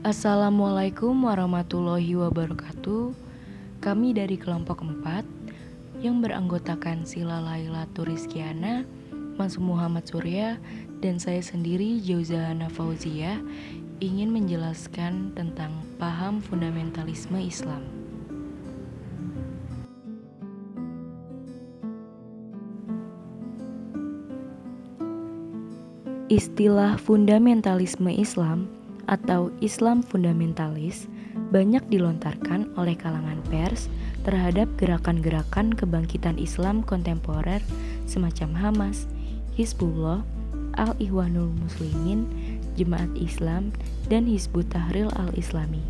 Assalamualaikum warahmatullahi wabarakatuh. Kami dari kelompok 4 yang beranggotakan Sila Laila Turizkiana, Mas Muhammad Surya, dan saya sendiri Jauzahana Fauzia ingin menjelaskan tentang paham fundamentalisme Islam. Istilah fundamentalisme Islam atau Islam fundamentalis banyak dilontarkan oleh kalangan pers terhadap gerakan-gerakan kebangkitan Islam kontemporer semacam Hamas, Hizbullah, Al-Ikhwanul Muslimin, Jemaat Islam, dan Hizbut Tahrir Al-Islami.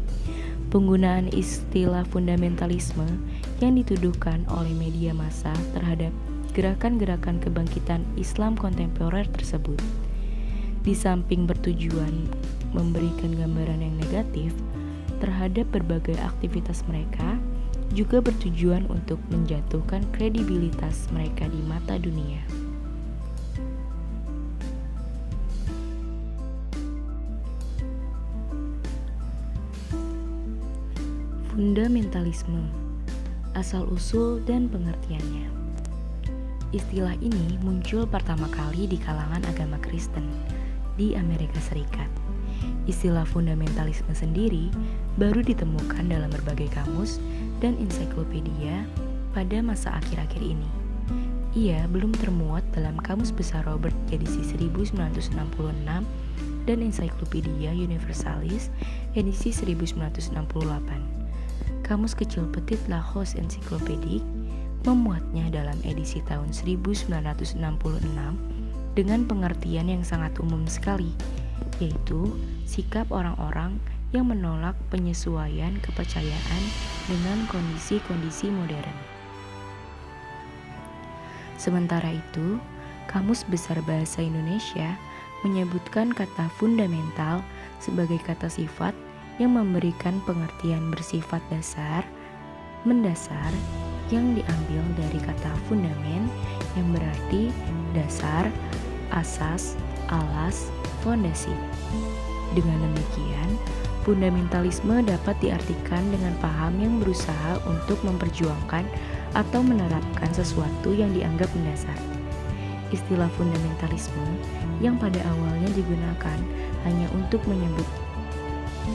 Penggunaan istilah fundamentalisme yang dituduhkan oleh media massa terhadap gerakan-gerakan kebangkitan Islam kontemporer tersebut, di samping bertujuan memberikan gambaran yang negatif terhadap berbagai aktivitas mereka, juga bertujuan untuk menjatuhkan kredibilitas mereka di mata dunia. Fundamentalisme, asal-usul dan pengertiannya. Istilah ini muncul pertama kali di kalangan agama Kristen di Amerika Serikat. Istilah fundamentalisme sendiri baru ditemukan dalam berbagai kamus dan ensiklopedia pada masa akhir-akhir ini. Ia belum termuat dalam Kamus Besar Robert edisi 1966 dan Encyclopedia Universalis edisi 1968. Kamus Kecil Petit Larousse Encyclopédique memuatnya dalam edisi tahun 1966 dengan pengertian yang sangat umum sekali, yaitu sikap orang-orang yang menolak penyesuaian kepercayaan dengan kondisi-kondisi modern. Sementara itu, Kamus Besar Bahasa Indonesia menyebutkan kata fundamental sebagai kata sifat yang memberikan pengertian bersifat dasar, mendasar, yang diambil dari kata fundamen yang berarti dasar, asas, alas, fondasi. Dengan demikian, fundamentalisme dapat diartikan dengan paham yang berusaha untuk memperjuangkan atau menerapkan sesuatu yang dianggap mendasar. Istilah fundamentalisme yang pada awalnya digunakan hanya untuk menyebut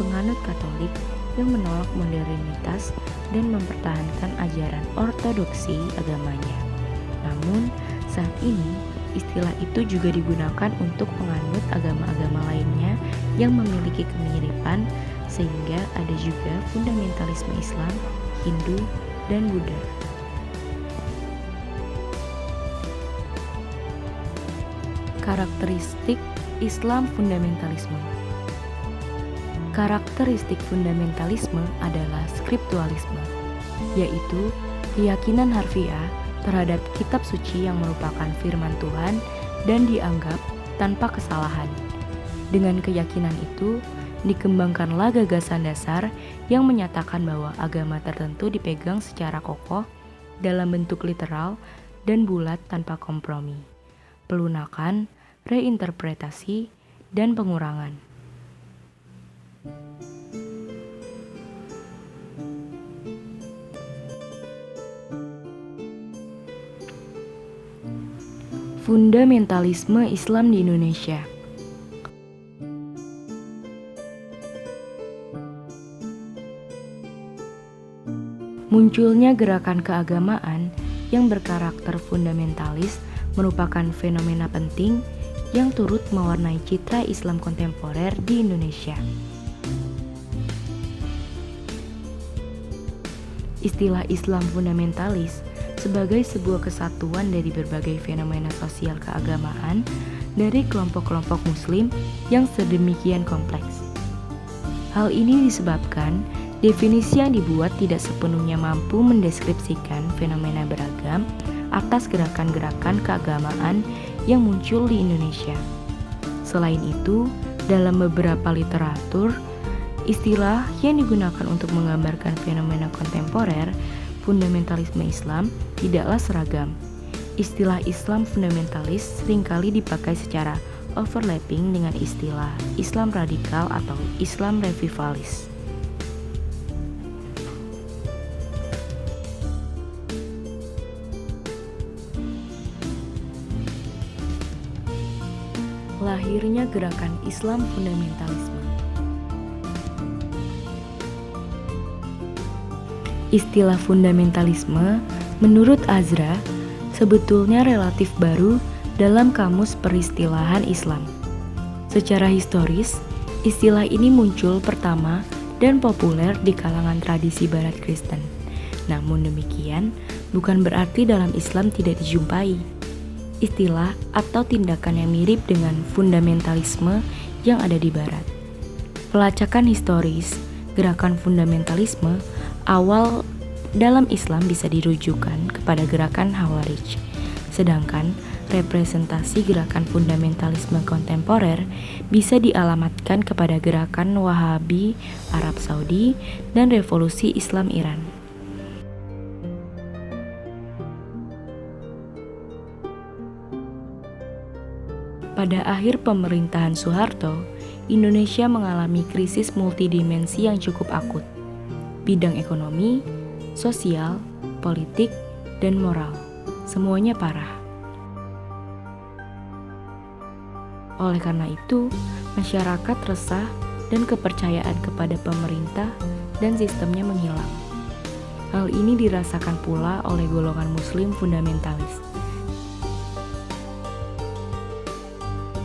penganut Katolik yang menolak modernitas dan mempertahankan ajaran ortodoksi agamanya. Namun, saat ini istilah itu juga digunakan untuk penganut agama-agama lainnya yang memiliki kemiripan, sehingga ada juga fundamentalisme Islam, Hindu, dan Buddha. Karakteristik Islam fundamentalisme. Karakteristik fundamentalisme adalah skriptualisme, yaitu keyakinan harfiah terhadap kitab suci yang merupakan firman Tuhan dan dianggap tanpa kesalahan. Dengan keyakinan itu, dikembangkanlah gagasan dasar yang menyatakan bahwa agama tertentu dipegang secara kokoh dalam bentuk literal dan bulat tanpa kompromi, pelunakan, reinterpretasi, dan pengurangan. Fundamentalisme Islam di Indonesia. Munculnya gerakan keagamaan yang berkarakter fundamentalis merupakan fenomena penting yang turut mewarnai citra Islam kontemporer di Indonesia. Istilah Islam fundamentalis sebagai sebuah kesatuan dari berbagai fenomena sosial keagamaan dari kelompok-kelompok muslim yang sedemikian kompleks. Hal ini disebabkan definisi yang dibuat tidak sepenuhnya mampu mendeskripsikan fenomena beragam atas gerakan-gerakan keagamaan yang muncul di Indonesia. Selain itu, dalam beberapa literatur, istilah yang digunakan untuk menggambarkan fenomena kontemporer fundamentalisme Islam tidaklah seragam. Istilah Islam fundamentalis seringkali dipakai secara overlapping dengan istilah Islam radikal atau Islam revivalis. Lahirnya gerakan Islam fundamentalisme. Istilah fundamentalisme menurut Azra sebetulnya relatif baru dalam kamus peristilahan Islam. Secara historis, istilah ini muncul pertama dan populer di kalangan tradisi Barat Kristen. Namun demikian, bukan berarti dalam Islam tidak dijumpai istilah atau tindakan yang mirip dengan fundamentalisme yang ada di Barat. Pelacakan historis gerakan fundamentalisme awal dalam Islam bisa dirujukan kepada gerakan Khawarij, sedangkan representasi gerakan fundamentalisme kontemporer bisa dialamatkan kepada gerakan Wahabi Arab Saudi dan Revolusi Islam Iran. Pada akhir pemerintahan Soeharto, Indonesia mengalami krisis multidimensi yang cukup akut. Bidang ekonomi, sosial, politik, dan moral, semuanya parah. Oleh karena itu, masyarakat resah dan kepercayaan kepada pemerintah dan sistemnya menghilang. Hal ini dirasakan pula oleh golongan Muslim fundamentalis.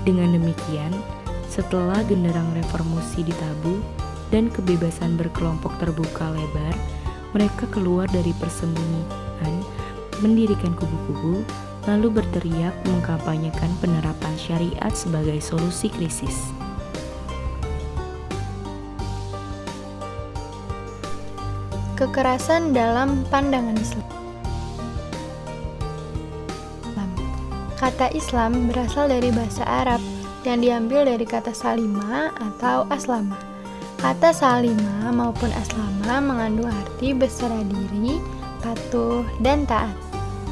Dengan demikian, setelah genderang reformasi ditabuh dan kebebasan berkelompok terbuka lebar, mereka keluar dari persembunyian, mendirikan kubu-kubu, lalu berteriak mengkampanyekan penerapan syariat sebagai solusi krisis. Kekerasan dalam pandangan Islam. Kata Islam berasal dari bahasa Arab yang diambil dari kata salima atau aslama. Kata salima maupun aslama mengandung arti berserah diri, patuh, dan taat.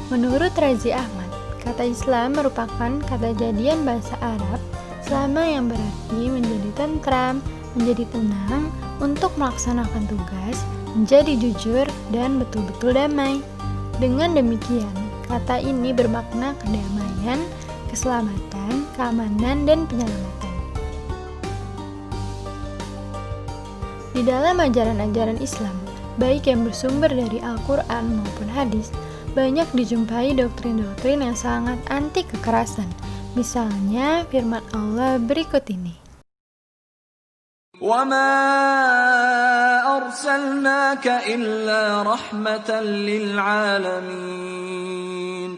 Menurut Razi Ahmad, kata Islam merupakan kata jadian bahasa Arab selama yang berarti menjadi tentram, menjadi tenang, untuk melaksanakan tugas, menjadi jujur, dan betul-betul damai. Dengan demikian, kata ini bermakna kedamaian, keselamatan, keamanan, dan penyelamatan. Di dalam ajaran-ajaran Islam, baik yang bersumber dari Al-Quran maupun hadis, banyak dijumpai doktrin-doktrin yang sangat anti kekerasan. Misalnya firman Allah berikut ini. وَمَا أَرْسَلْنَاكَ إِلَّا رَحْمَةً لِلْعَالَمِينَ.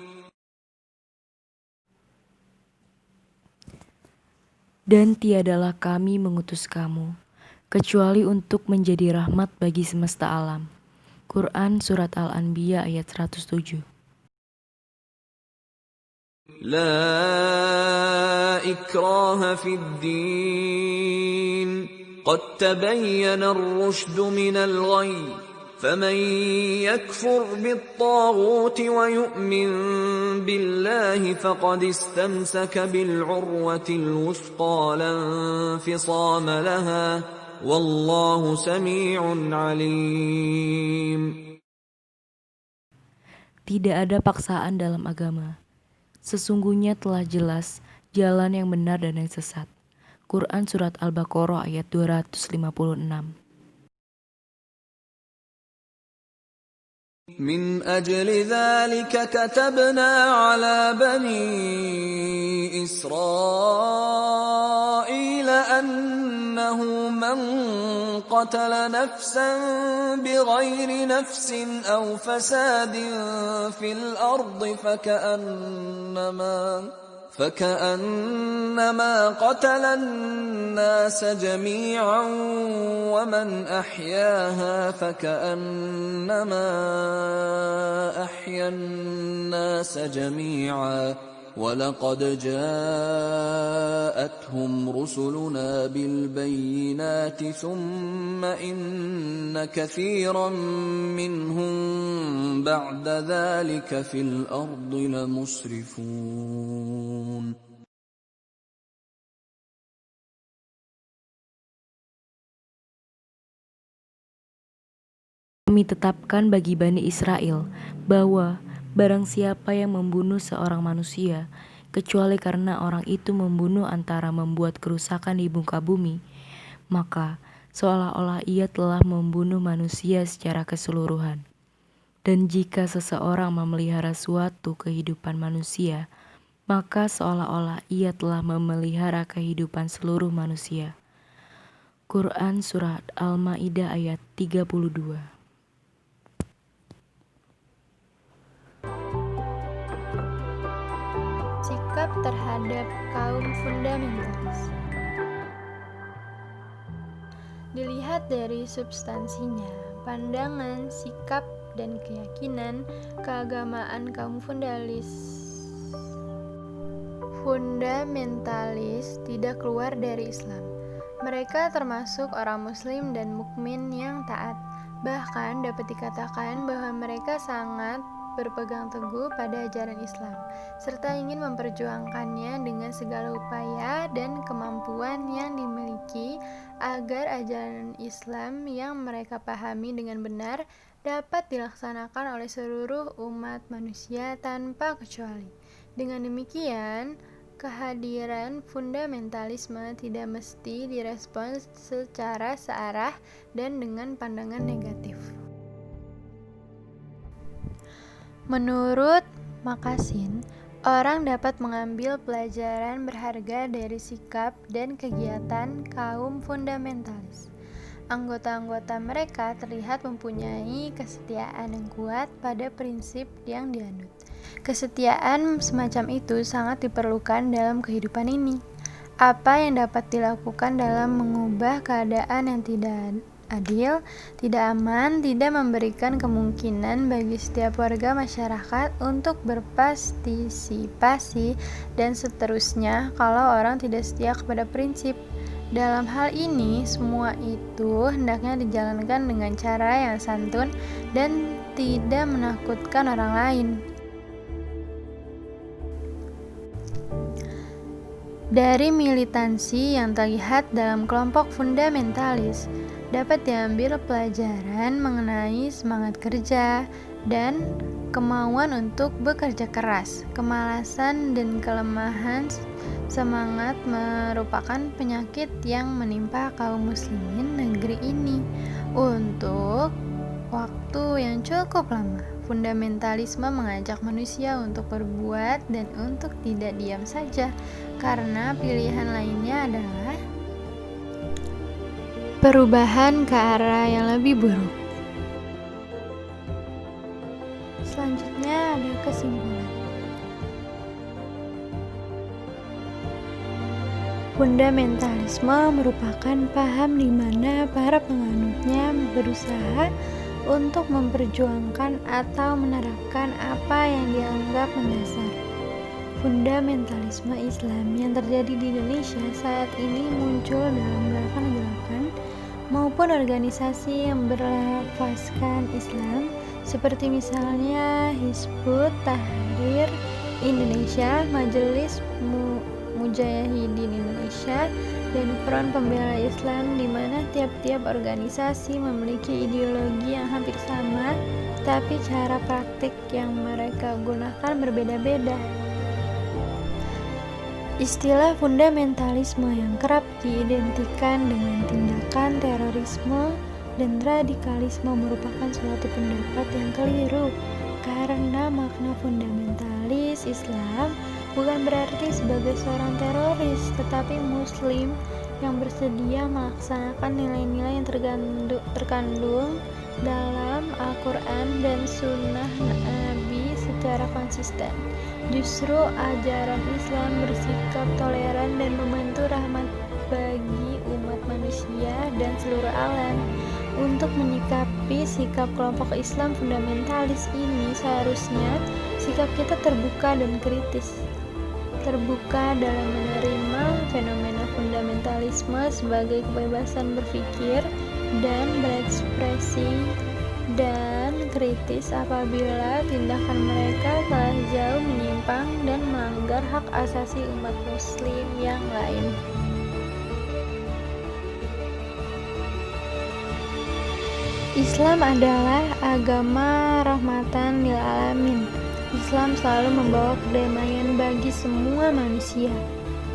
Dan tiadalah kami mengutus kamu, kecuali untuk menjadi rahmat bagi semesta alam. Quran Surat Al-Anbiya ayat 107. لا إكراه في الدين قد تبين الرشد من الغي فمن يكفر بالطاغوت ويؤمن بالله فقد استمسك بالعروة الوثقى لا انفصام لها والله سميع عليم. Tidak ada paksaan dalam agama. Sesungguhnya telah jelas jalan yang benar dan yang sesat. Quran Surat Al-Baqarah ayat 256. من أجل ذلك كتبنا على بني إسرائيل أنه من قتل نفسا بغير نفس أو فساد في الأرض فكأنما قتل الناس جميعا ومن أحياها فكأنما أحيا الناس جميعا ولقد جاءتهم رسلنا بالبينات ثم إن كثيرا منهم بعد ذلك في الأرض لمسرفون kami tetapkan bagi Bani Israel bahwa barang siapa yang membunuh seorang manusia, kecuali karena orang itu membunuh antara membuat kerusakan di muka bumi, maka seolah-olah ia telah membunuh manusia secara keseluruhan. Dan jika seseorang memelihara suatu kehidupan manusia, maka seolah-olah ia telah memelihara kehidupan seluruh manusia. Quran Surat Al-Ma'idah ayat 32. Sikap terhadap kaum fundamentalis. Dilihat dari substansinya, pandangan, sikap, dan keyakinan keagamaan kaum fundamentalis tidak keluar dari Islam. Mereka termasuk orang muslim dan mukmin yang taat. Bahkan dapat dikatakan bahwa mereka sangat berpegang teguh pada ajaran Islam, serta ingin memperjuangkannya dengan segala upaya dan kemampuan yang dimiliki agar ajaran Islam yang mereka pahami dengan benar dapat dilaksanakan oleh seluruh umat manusia tanpa kecuali. Dengan demikian, kehadiran fundamentalisme tidak mesti direspons secara searah dan dengan pandangan negatif. Menurut Makasin, orang dapat mengambil pelajaran berharga dari sikap dan kegiatan kaum fundamentalis. Anggota-anggota mereka terlihat mempunyai kesetiaan yang kuat pada prinsip yang dianut. Kesetiaan semacam itu sangat diperlukan dalam kehidupan ini. Apa yang dapat dilakukan dalam mengubah keadaan yang tidak adil, tidak aman, tidak memberikan kemungkinan bagi setiap warga masyarakat untuk berpartisipasi, dan seterusnya kalau orang tidak setia kepada prinsip. Dalam hal ini, semua itu hendaknya dijalankan dengan cara yang santun dan tidak menakutkan orang lain. Dari militansi yang terlihat dalam kelompok fundamentalis, dapat diambil pelajaran mengenai semangat kerja dan kemauan untuk bekerja keras. Kemalasan dan kelemahan semangat merupakan penyakit yang menimpa kaum muslimin negeri ini. Untuk waktu yang cukup lama, fundamentalisme mengajak manusia untuk berbuat dan untuk tidak diam saja, karena pilihan lainnya adalah perubahan ke arah yang lebih buruk. Selanjutnya ada kesimpulan. Fundamentalisme merupakan paham di mana para penganutnya berusaha untuk memperjuangkan atau menerapkan apa yang dianggap mendasar. Fundamentalisme Islam yang terjadi di Indonesia saat ini muncul dalam gerakan-gerakan maupun organisasi yang berlafazkan Islam, seperti misalnya Hizbut Tahrir Indonesia, Majelis Mujahidin Indonesia, dan Front Pembela Islam, di mana tiap-tiap organisasi memiliki ideologi yang hampir sama, tapi cara praktik yang mereka gunakan berbeda-beda. Istilah fundamentalisme yang kerap diidentikan dengan tindakan terorisme dan radikalisme merupakan suatu pendapat yang keliru, karena makna fundamentalis Islam bukan berarti sebagai seorang teroris, tetapi muslim yang bersedia melaksanakan nilai-nilai yang terkandung dalam Al-Quran dan Sunnah Nabi secara konsisten. Justru ajaran Islam bersikap toleran dan membantu rahmat bagi umat manusia dan seluruh alam. Untuk menyikapi sikap kelompok Islam fundamentalis ini, seharusnya sikap kita terbuka dan kritis. Terbuka dalam menerima fenomena fundamentalisme sebagai kebebasan berpikir dan berekspresi, dan kritis apabila tindakan mereka telah jauh menyimpang dan melanggar hak asasi umat muslim yang lain. Islam adalah agama rahmatan lil alamin. Islam selalu membawa kedamaian bagi semua manusia.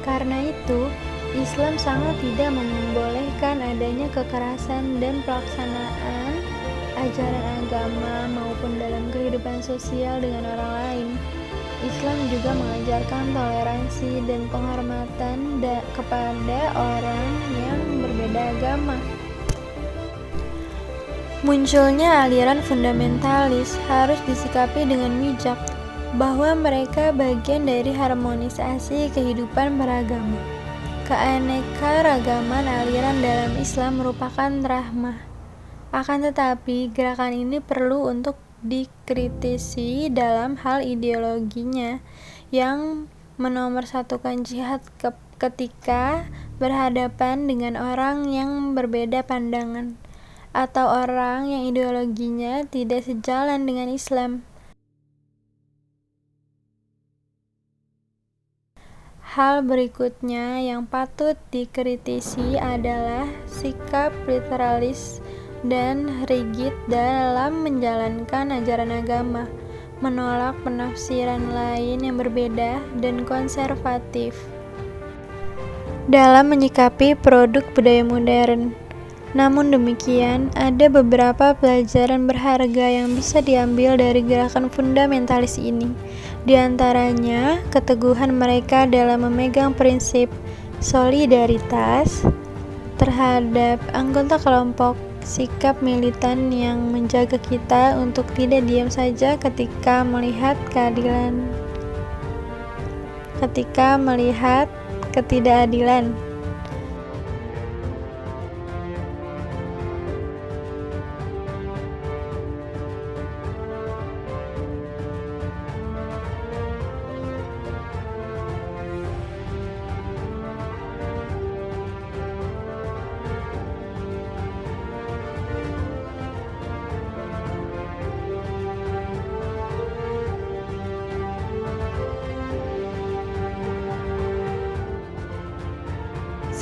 Karena itu, Islam sangat tidak membolehkan adanya kekerasan dan pelaksanaan ajaran agama maupun dalam kehidupan sosial dengan orang lain. Islam juga mengajarkan toleransi dan penghormatan kepada orang yang berbeda agama. Munculnya aliran fundamentalis harus disikapi dengan bijak, bahwa mereka bagian dari harmonisasi kehidupan beragama. Keanekaragaman aliran dalam Islam merupakan rahmah. Akan tetapi, gerakan ini perlu untuk dikritisi dalam hal ideologinya yang menomorsatukan jihad ketika berhadapan dengan orang yang berbeda pandangan atau orang yang ideologinya tidak sejalan dengan Islam. Hal berikutnya yang patut dikritisi adalah sikap literalis dan rigid dalam menjalankan ajaran agama, menolak penafsiran lain yang berbeda dan konservatif dalam menyikapi produk budaya modern. Namun demikian, ada beberapa pelajaran berharga yang bisa diambil dari gerakan fundamentalis ini. Di antaranya, keteguhan mereka dalam memegang prinsip solidaritas terhadap anggota kelompok, sikap militan yang menjaga kita untuk tidak diam saja ketika melihat ketidakadilan.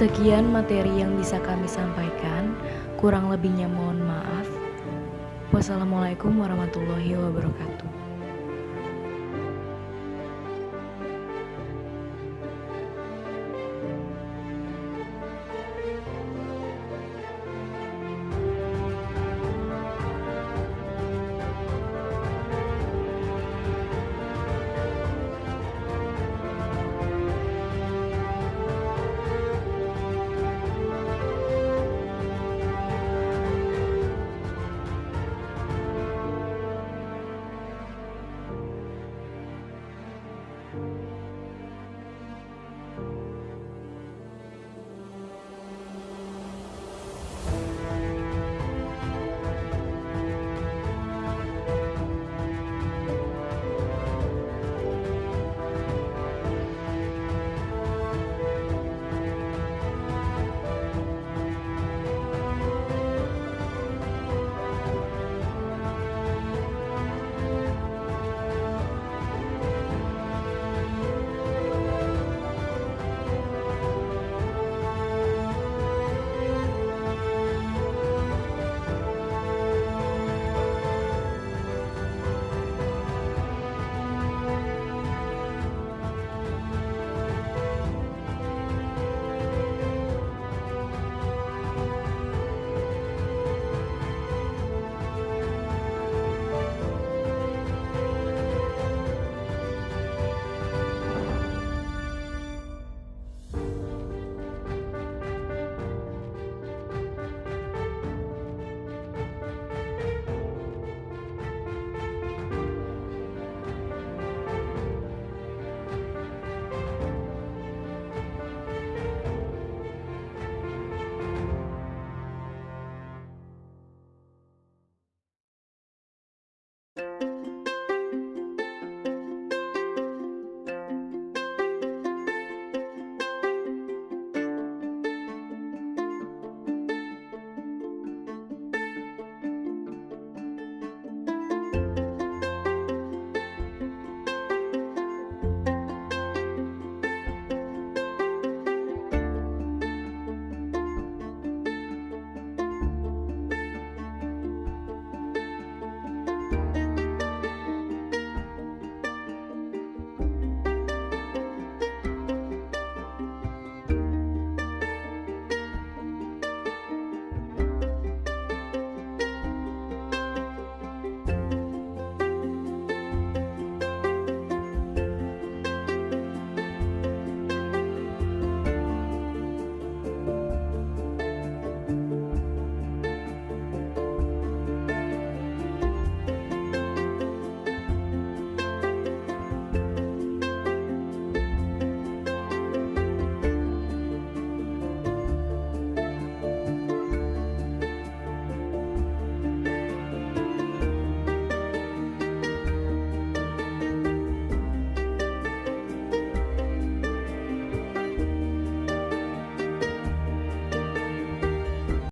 Sekian materi yang bisa kami sampaikan, kurang lebihnya mohon maaf. Wassalamualaikum warahmatullahi wabarakatuh.